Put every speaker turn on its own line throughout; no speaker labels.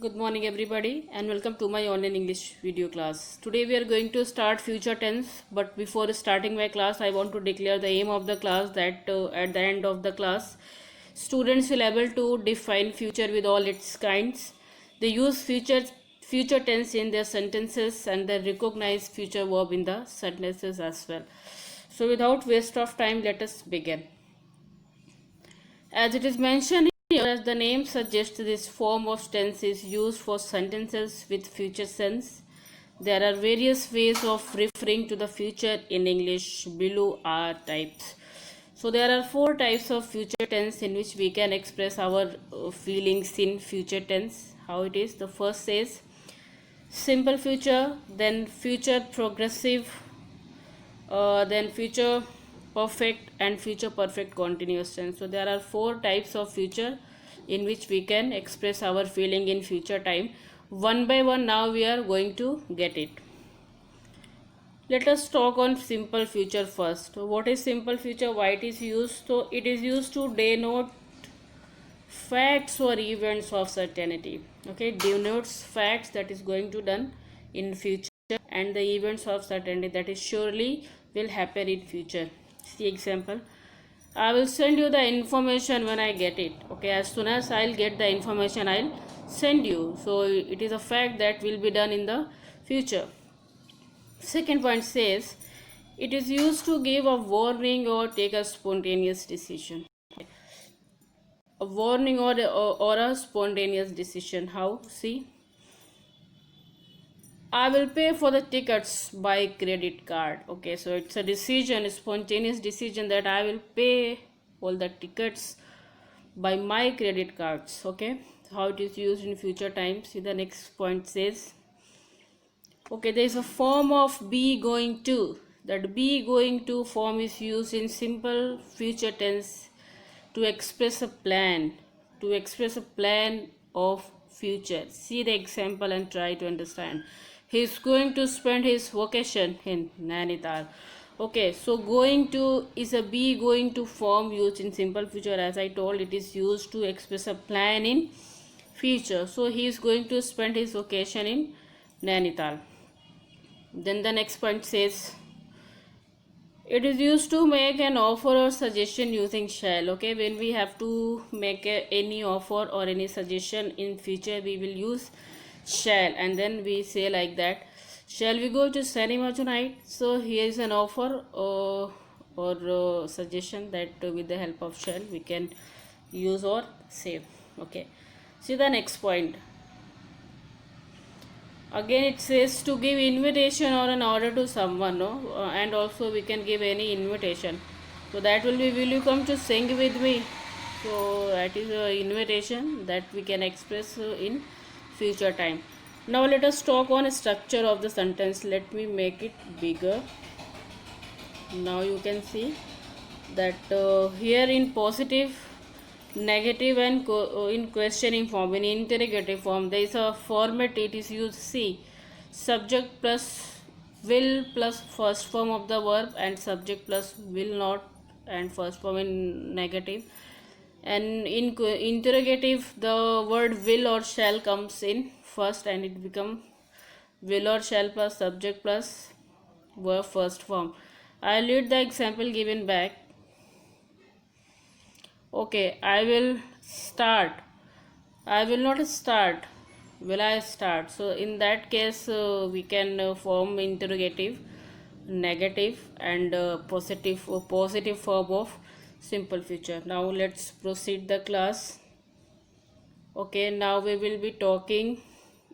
Good morning everybody and welcome to my online English video class. Today we are going to start future tense, but before starting my class I want to declare the aim of the class that at the end of the class students will able to define future with all its kinds. They use future tense in their sentences and they recognize future verb in the sentences as well. So without waste of time, let us begin. As it is mentioned here, as the name suggests, this form of tense is used for sentences with future tense. There are various ways of referring to the future in English. Below are types. So there are four types of future tense in which we can express our feelings in future tense. How it is? The first says simple future, then future progressive, then future perfect and future perfect continuous tense. So there are four types of future in which we can express our feeling in future time. One by one now we are going to get it. Let us talk on simple future first. What is simple future? Why it is used? So it is used to denote facts or events of certainty. Okay, denotes facts that is going to done in future and the events of certainty that is surely will happen in future. See example, I will send you the information when I get it. Okay, as soon as I'll get the information I'll send you. So it is a fact that will be done in the future. Second point says it is used to give a warning or take a spontaneous decision. A warning or a spontaneous decision. How? See, I will pay for the tickets by credit card. Okay, so it's a decision, a spontaneous decision that I will pay all the tickets by my credit cards. Okay, how it is used in future times. See the next point says, okay, there is a form of be going to. That be going to form is used in simple future tense to express a plan, of future. See the example and try to understand. He is going to spend his vacation in Nainital. Okay, so going to is a be going to form used in simple future. As I told, it is used to express a plan in future. So he is going to spend his vacation in Nainital. Then the next point says it is used to make an offer or suggestion using shall. Okay, when we have to make any offer or any suggestion in future, we will use shall, and then we say like that, shall we go to cinema tonight? So here is an offer or suggestion that with the help of shall we can use or say. Okay, see the next point. Again it says to give invitation or an order to someone, no? And also we can give any invitation. So that will be, will you come to sing with me? So that is an invitation that we can express in future time. Now let us talk on structure of the sentence. Let me make it bigger. Now you can see that here in positive, negative and in questioning form, in interrogative form, there is a format. It is used. See, subject plus will plus first form of the verb and subject plus will not and first form in negative, and in interrogative the word will or shall comes in first and it become will or shall plus subject plus verb first form. I'll read the example given back. Okay, I will start. I will not start. Will I start? So in that case, we can form interrogative, negative, and positive form of simple future. Now let's proceed the class. Okay, now we will be talking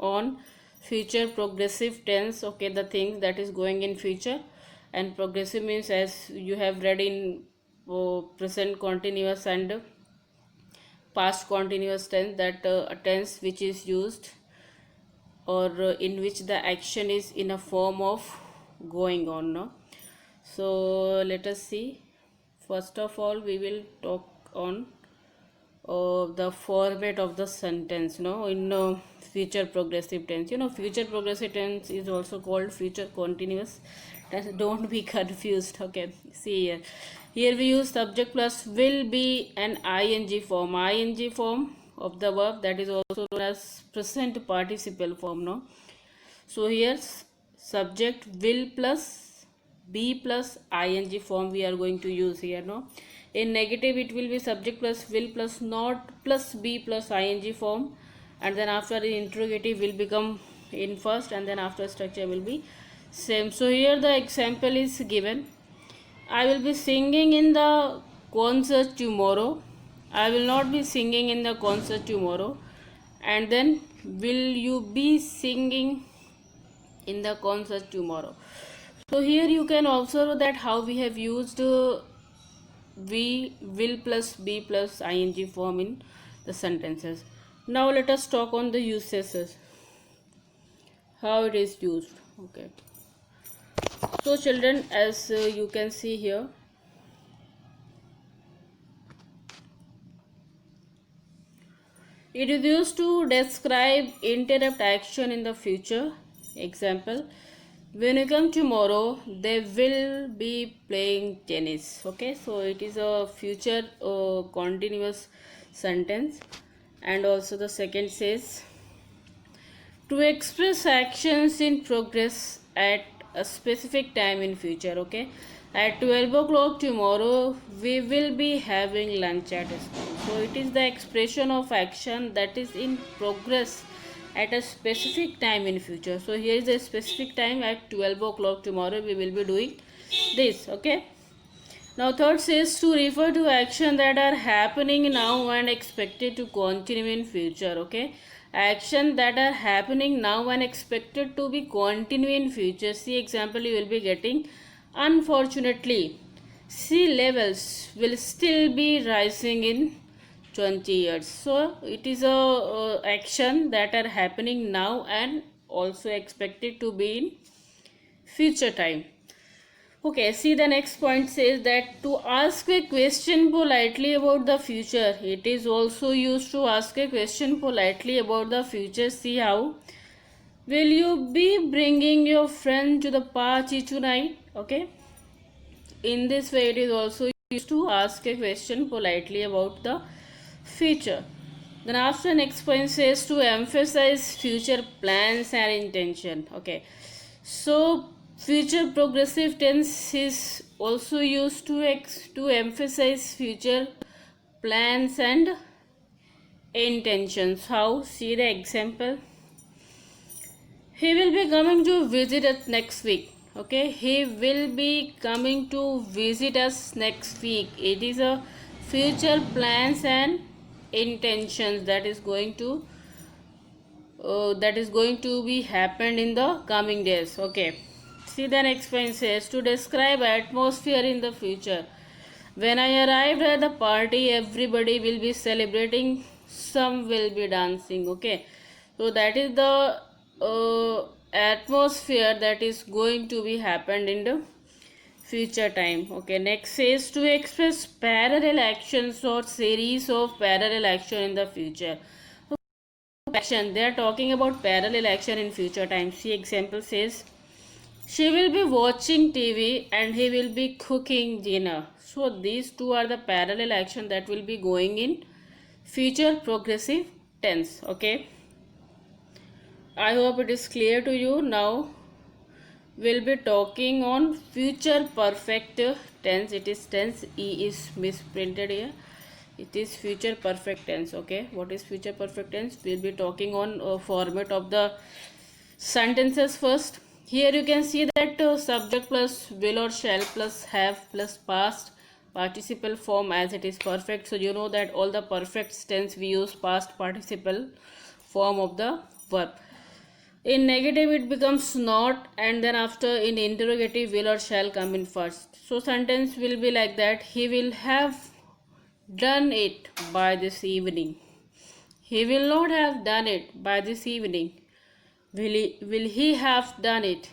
on future progressive tense. Okay, the things that is going in future, and progressive means, as you have read in present continuous and past continuous tense, that a tense which is used or in which the action is in a form of going on, no? So let us see. First of all we will talk on the format of the sentence, no, in future progressive tense. You know, future progressive tense is also called future continuous tense. Don't be confused. Okay, see here we use subject plus will be an ing form. Ing form of the verb, that is also known as present participle form. No, so here subject will plus be plus ing form we are going to use here. No, in negative it will be subject plus will plus not plus be plus ing form, and then after the interrogative will become in first, and then after structure will be same. So here the example is given: I will be singing in the concert tomorrow. I will not be singing in the concert tomorrow. And then, will you be singing in the concert tomorrow? So here you can observe that how we have used we will plus be plus ing form in the sentences. Now let us talk on the usages, how it is used. Okay, so children, as you can see here, it is used to describe interrupt action in the future. Example, when you come tomorrow, they will be playing tennis. Okay, so it is a future continuous sentence. And also the second says, to express actions in progress at a specific time in future. Okay, at 12 o'clock tomorrow we will be having lunch at school. So it is the expression of action that is in progress at a specific time in future. So here is a specific time: at 12 o'clock tomorrow we will be doing this. Okay, now third says, to refer to action that are happening now and expected to continue in future. Okay, action that are happening now and expected to be continue in future. See example you will be getting: unfortunately, sea levels will still be rising in 20 years. So it is a action that are happening now and also expected to be in future time. Okay, see the next point says that to ask a question politely about the future. It is also used to ask a question politely about the future. See how: will you be bringing your friend to the party tonight? Okay, in this way it is also used to ask a question politely about the future. Then after, next point says to emphasize future plans and intention. Okay, so future progressive tense is also used to emphasize future plans and intentions. How? See the example: he will be coming to visit us next week. Okay, he will be coming to visit us next week. It is a future plans and intentions that is going to be happened in the coming days. Okay, see the next point says to describe atmosphere in the future. When I arrived at the party, everybody will be celebrating, some will be dancing. Okay, so that is the atmosphere that is going to be happened in the future time. Okay, next says to express parallel actions or series of parallel action in the future. Action, they are talking about parallel action in future time. See example says, she will be watching TV and he will be cooking dinner. So these two are the parallel action that will be going in future progressive tense. Okay, I hope it is clear to you. Now we'll be talking on future perfect tense. It is tense, E is misprinted here. It is future perfect tense. Okay, what is future perfect tense? We'll be talking on format of the sentences first. Here you can see that subject plus will or shall plus have plus past participle form as it is perfect. So you know that all the perfect tense we use past participle form of the verb. In negative it becomes not, and then after in interrogative will or shall come in first. So sentence will be like that: he will have done it by this evening. He will not have done it by this evening. Will he have done it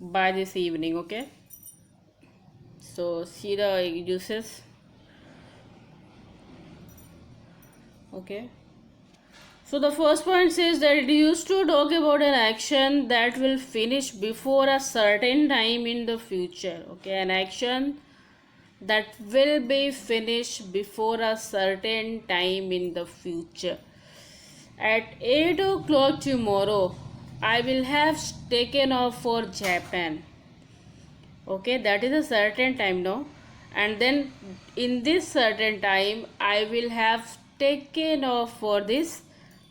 by this evening? Okay, so see the uses. Okay, so the first point says that it used to talk about an action that will finish before a certain time in the future. Okay, an action that will be finished before a certain time in the future. At 8 o'clock tomorrow, I will have taken off for Japan. Okay, that is a certain time now. And then in this certain time, I will have taken off for this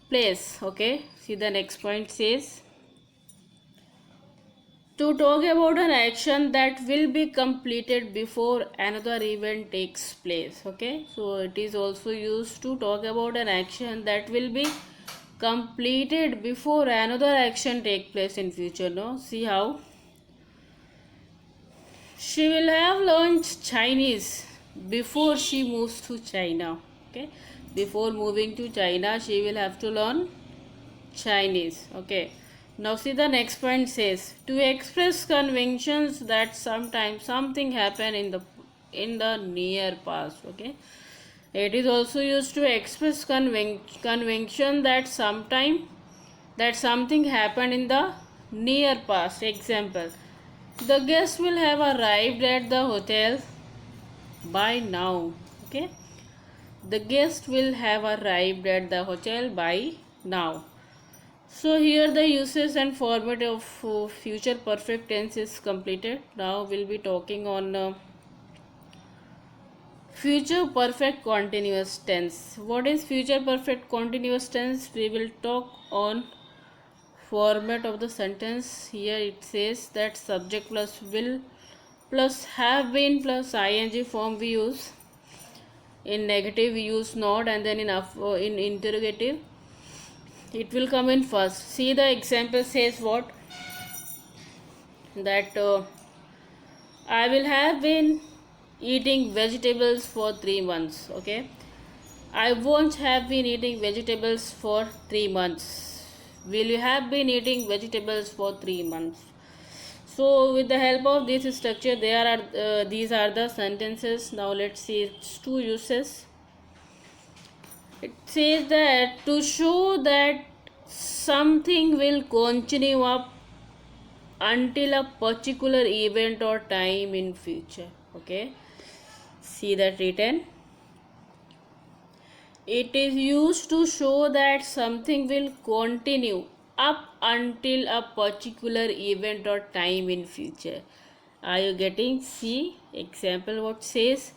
place. Okay, see the next point says to talk about an action that will be completed before another event takes place. Okay, so it is also used to talk about an action that will be completed before another action take place in future. No, see how she will have learned Chinese before she moves to China. Okay, before moving to China, she will have to learn Chinese. Okay. Now see the next point says to express convictions that sometimes something happened in the near past. Okay. It is also used to express conviction that sometime that something happened in the near past. Example: the guest will have arrived at the hotel by now. Okay. The guest will have arrived at the hotel by now. So here the uses and format of future perfect tense is completed. Now we'll be talking on future perfect continuous tense. What is future perfect continuous tense? We will talk on format of the sentence. Here it says that subject plus will plus have been plus ing form we use. In negative we use not, and then in interrogative it will come in first. See the example says what? That I will have been eating vegetables for 3 months. Okay, I won't have been eating vegetables for 3 months. Will you have been eating vegetables for 3 months? So with the help of this structure, these are the sentences. Now let's see its two uses. It says that to show that something will continue up until a particular event or time in future. Okay, see that written. It is used to show that something will continue up until a particular event or time in future. Are you getting? See example what says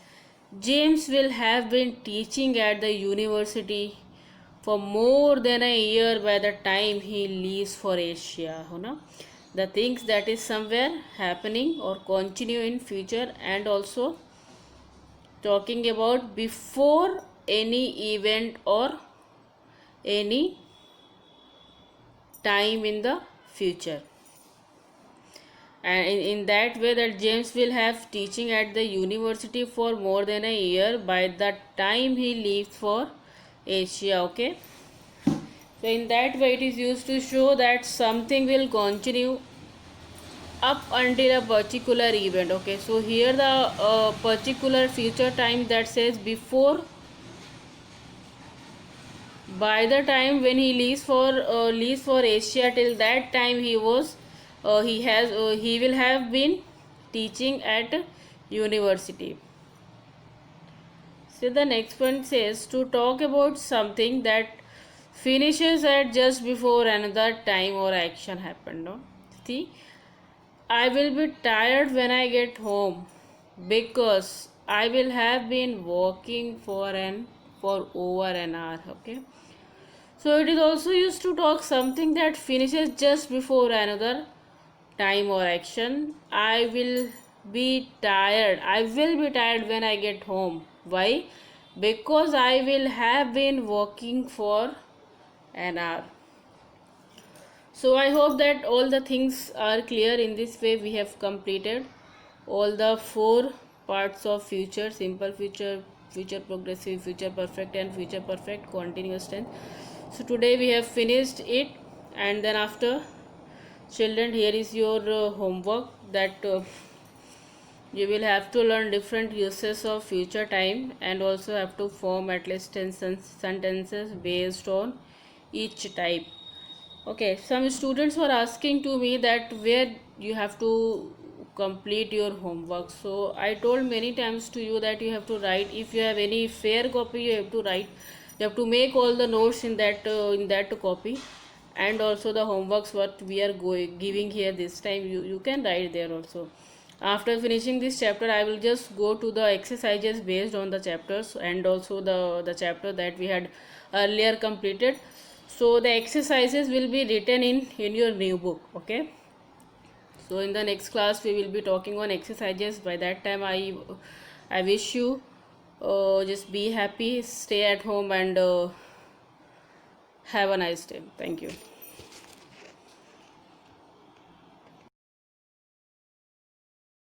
James will have been teaching at the university for more than a year by the time he leaves for Asia. The things that is somewhere happening or continue in future, and also talking about before any event or any time in the future. And in that way, that James will have teaching at the university for more than a year by the time he leaves for Asia. Okay, so in that way it is used to show that something will continue up until a particular event. Okay, so here the particular future time that says before, by the time when he leaves for Asia, till that time he will have been teaching at university. So the next one says to talk about something that finishes at just before another time or action happened. No, see, I will be tired when I get home because I will have been walking for over an hour. Okay, so it is also used to talk something that finishes just before another time or action. I will be tired. I will be tired when I get home. Why? Because I will have been walking for an hour. So I hope that all the things are clear. In this way we have completed all the 4 parts of future: simple future, future progressive, future perfect, and future perfect continuous tense. So today we have finished it, and then after, children, here is your homework, that you will have to learn different uses of future time, and also have to form at least 10 sentences based on each type. Okay, some students were asking to me that where you have to complete your homework. So I told many times to you that you have to write. If you have any fair copy, you have to write. You have to make all the notes in that copy, and also the homeworks what we are giving here this time. You can write there also. After finishing this chapter, I will just go to the exercises based on the chapters, and also the chapter that we had earlier completed. So the exercises will be written in your new book. Okay, so in the next class we will be talking on exercises. By that time, I wish you just be happy, stay at home, and have a nice day. Thank you.